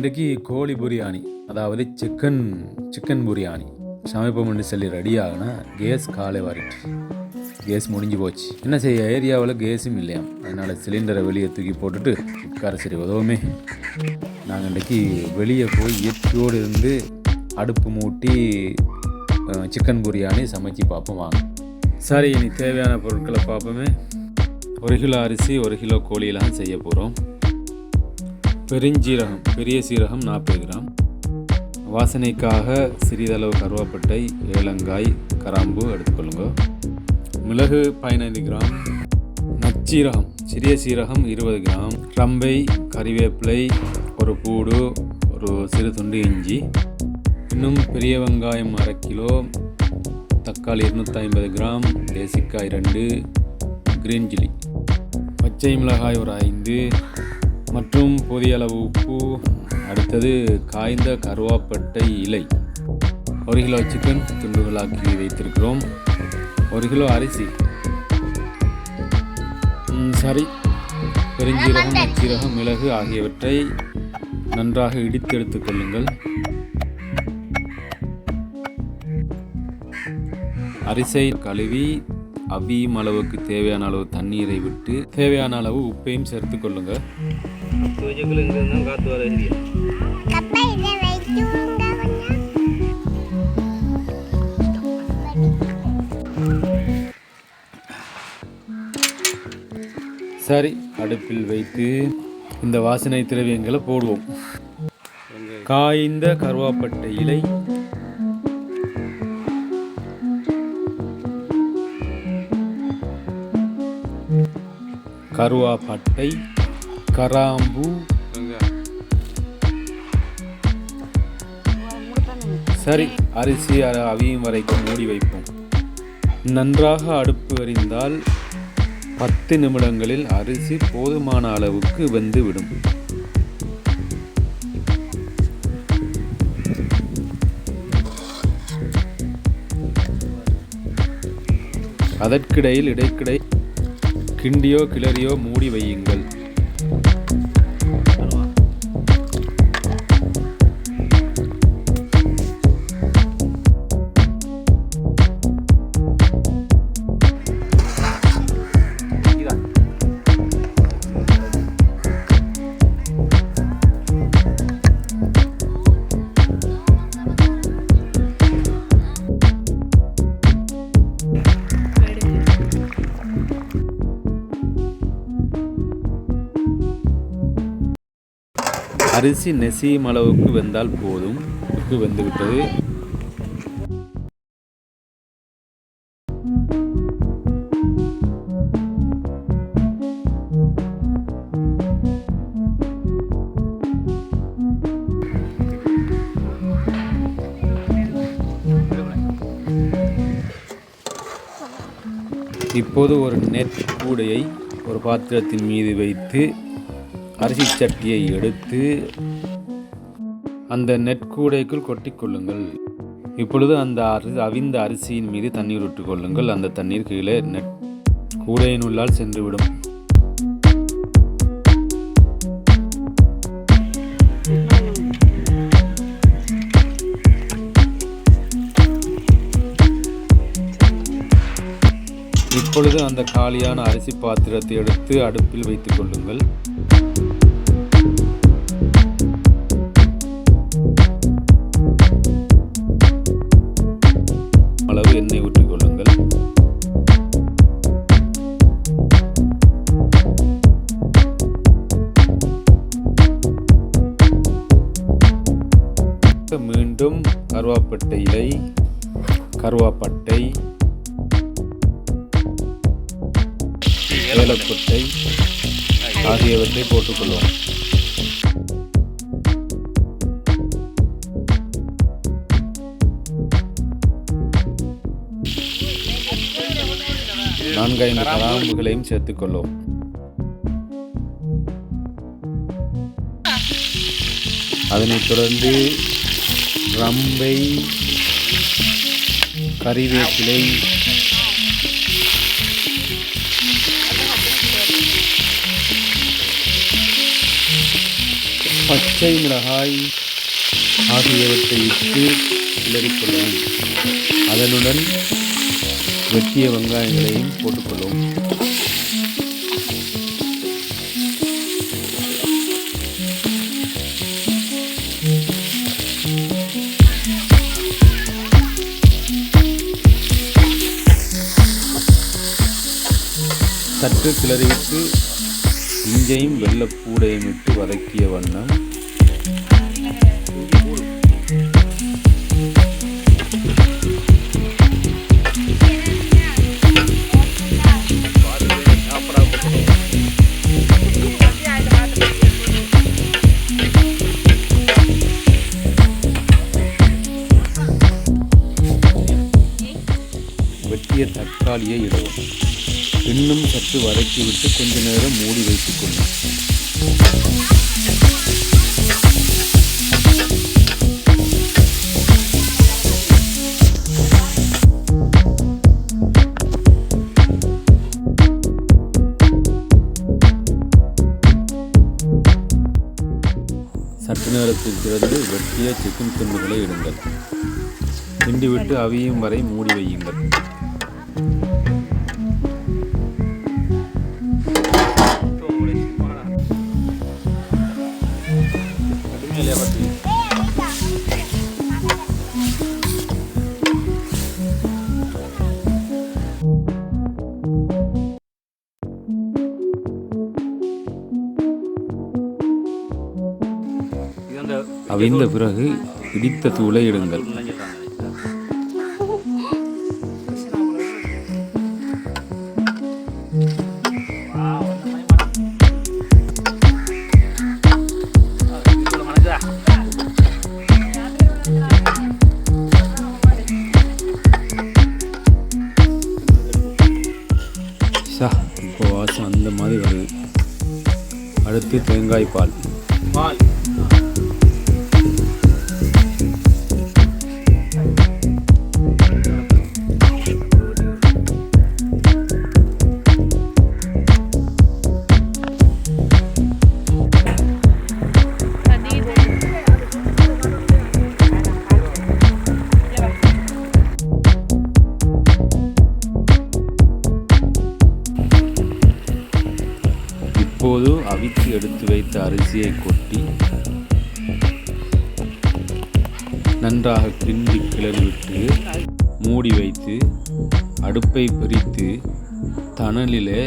இன்றைக்கு கோழி பிரியாணி, அதாவது சிக்கன் பிரியாணி சமைப்போம்னு சொல்லி ரெடி ஆகினா கேஸ் காலை வாரிட்டு கேஸ் முடிஞ்சு போச்சு. என்ன செய்ய, ஏரியாவில் கேஸும் இல்லையாம். அதனால் சிலிண்டரை வெளியே தூக்கி போட்டுட்டு உட்கார சரி உதவுமே. நாங்கள் இன்றைக்கி வெளியே போய் இயற்கையோடு இருந்து அடுப்பு மூட்டி சிக்கன் பிரியாணி சமைச்சு பார்ப்போம் வாங்க. சரி, இனி தேவையான பொருட்களை பார்ப்போமே. 1 கிலோ அரிசி, 1 கிலோ கோழியெல்லாம் செய்ய போகிறோம். பெருஞ்சீரகம், பெரிய சீரகம் 40 கிராம். வாசனைக்காக சிறிதளவு கருவேப்பட்டை, ஏலங்காய், கிராம்பு எடுத்துக்கொள்ளுங்க. மிளகு 15 கிராம். நச்சீரகம், சிறிய சீரகம் 20 கிராம். ரம்பை, கறிவேப்பிலை, ஒரு பூடு, ஒரு சிறு துண்டு இஞ்சி, இன்னும் பெரிய வெங்காயம் 1/2 கிலோ, தக்காளி 250 கிராம், தேசிக்காய் 2, கிரீன் சில்லி, பச்சை மிளகாய் ஒரு 5 மற்றும் போதிய அளவு உப்பு. அடுத்தது காய்ந்த கருவாப்பட்டை இலை. 1 கிலோ சிக்கன் துண்டுகளாக்கி வைத்திருக்கிறோம். 1 கிலோ அரிசி. சரி, பெருஞ்சீரகம், நச்சீரகம், மிளகு ஆகியவற்றை நன்றாக இடித்து எடுத்துக் கொள்ளுங்கள். அரிசியை கழுவி அவியும் அளவுக்கு தேவையான அளவு தண்ணீரை விட்டு தேவையான அளவு உப்பையும் சேர்த்து கொள்ளுங்க. சரி, அடுப்பில் வைத்து இந்த வாசனை திரவியங்களை போடுவோம். காய்ந்த கருவாப்பட்டை இலை, கருவாப்பட்டை, கிராம்பு. சரி, அரிசி அவியும் வரைக்கும் மூடி வைப்போம். நன்றாக அடுப்பு எரிந்தால் 10 நிமிடங்களில் அரிசி போதுமான அளவுக்கு வெந்து விடும். அதற்கிடையில் இடைக்கிடை கிண்டியோ கிளறியோ மூடி வையுங்கள். அரிசி நெசியும் அளவுக்கு வெந்தால் போதும். உப்பு வெந்துவிட்டது. இப்போது ஒரு நெட் கூடையை ஒரு பாத்திரத்தின் மீது வைத்து அரிசி சட்டியை எடுத்து அந்த நெற்கூடைக்குள் கொட்டிக்கொள்ளுங்கள். இப்பொழுது அந்த அவிந்த அரிசியின் மீது தண்ணீர் விட்டுக்கொள்ளுங்கள். அந்த தண்ணீர் கீழே கூடையினுள்ளால் சென்றுவிடும். இப்பொழுது அந்த காலியான அரிசி பாத்திரத்தை எடுத்து அடுப்பில் வைத்துக் கொள்ளுங்கள். அளவு எண்ணெய் ஊற்றிக் கொள்ளுங்கள். மீண்டும் கருவாப்பட்டை இலை, கருவாப்பட்டை, ஏலப்பட்டை ஆகியவற்றை போட்டுக்கொள்வோம். நான்கு கிராம்புகளையும் சேர்த்துக்கொள்வோம். அதனைத் தொடர்ந்து ரம்பை, கறிவேப்பிலை, பச்சை மிளகாய் ஆகியவற்றை இட்டு கிளறிக்கொள்ளவும். அதனுடன் வெட்டிய வெங்காயங்களையும் போட்டுக்கொள்ளவும். சற்று கிளறிவிட்டு இஞ்சையும் வெள்ளப்பூடையும் இட்டு வதக்கிய வண்ணம் வெட்டிய தக்காளியை இடவும். இன்னும் சற்று வதக்கிவிட்டு கொஞ்ச நேரம் மூடி வைத்துக் கொள்ளும். சற்று நேரத்தில் பிறகு வெட்டிய சிக்கன் துண்டுகளை இடுங்கள். கிண்டிவிட்டு அவியும் வரை மூடி வையுங்கள். அவிந்த பிறகு இடித்த தூளை இடுங்கள். இப்போ வாசம் அந்த மாதிரி வருது. அடுத்து தேங்காய் பால். இப்போது அவித்து எடுத்து வைத்த அரிசியை கொட்டி நன்றாக கிண்டி கிளறிவிட்டு மூடி வைத்து அடுப்பை பிரித்து தணலிலே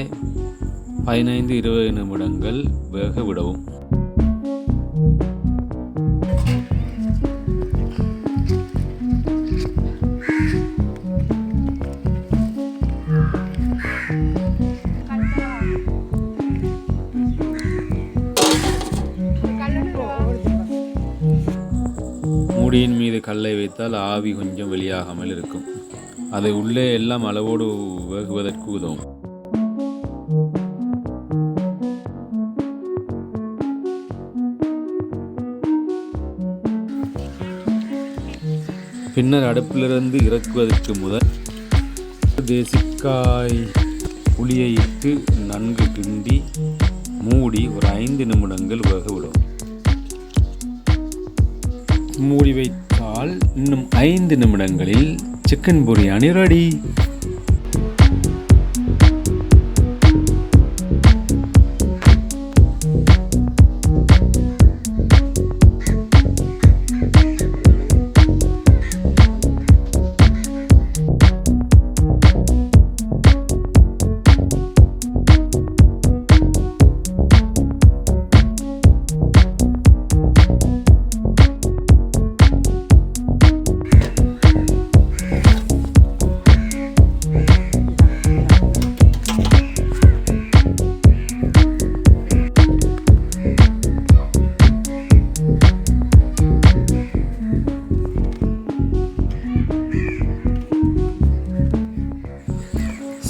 15-20 நிமிடங்கள் வேக விடவும். மூடியின் மீது கல்லை வைத்தால் ஆவி கொஞ்சம் வெளியாகாமல் இருக்கும். அதை உள்ளே எல்லாம் அளவோடு வேகுவதற்கு உதவும். பின்னர் அடுப்பிலிருந்து இறக்குவதற்கு முதல் தேசிக்காய் புளியை இட்டு நன்கு கிண்டி மூடி ஒரு 5 நிமிடங்கள் வேக விடும். மூடி வைத்தால் இன்னும் 5 நிமிடங்களில் சிக்கன் பிரியாணி ரெடி.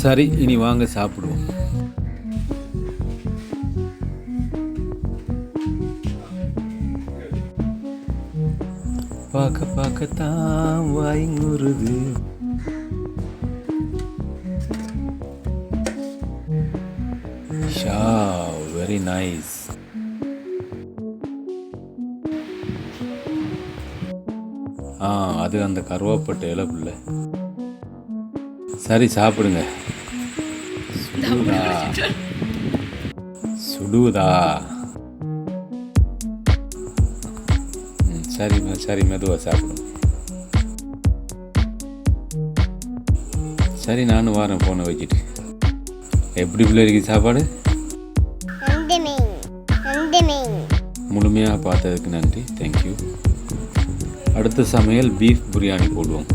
சரி, இனி வாங்க சாப்பிடுவோம். பார்க்கத்தான் வாய்ங்குருது. Very nice. அது அந்த கருவாப்பட்டை இலை புள்ள. சரி சாப்பிடுங்க. சுடுதா? சரி மெதுவாக சாப்பிடுங்க. சரி நானும் வரேன் ஃபோனை வச்சுட்டு. எப்படி பிள்ளை இருக்குது சாப்பாடு? முழுமையாக பார்த்ததுக்கு நன்றி. தேங்க்யூ. அடுத்த சமையல் பீஃப் பிரியாணி போடுவோம்.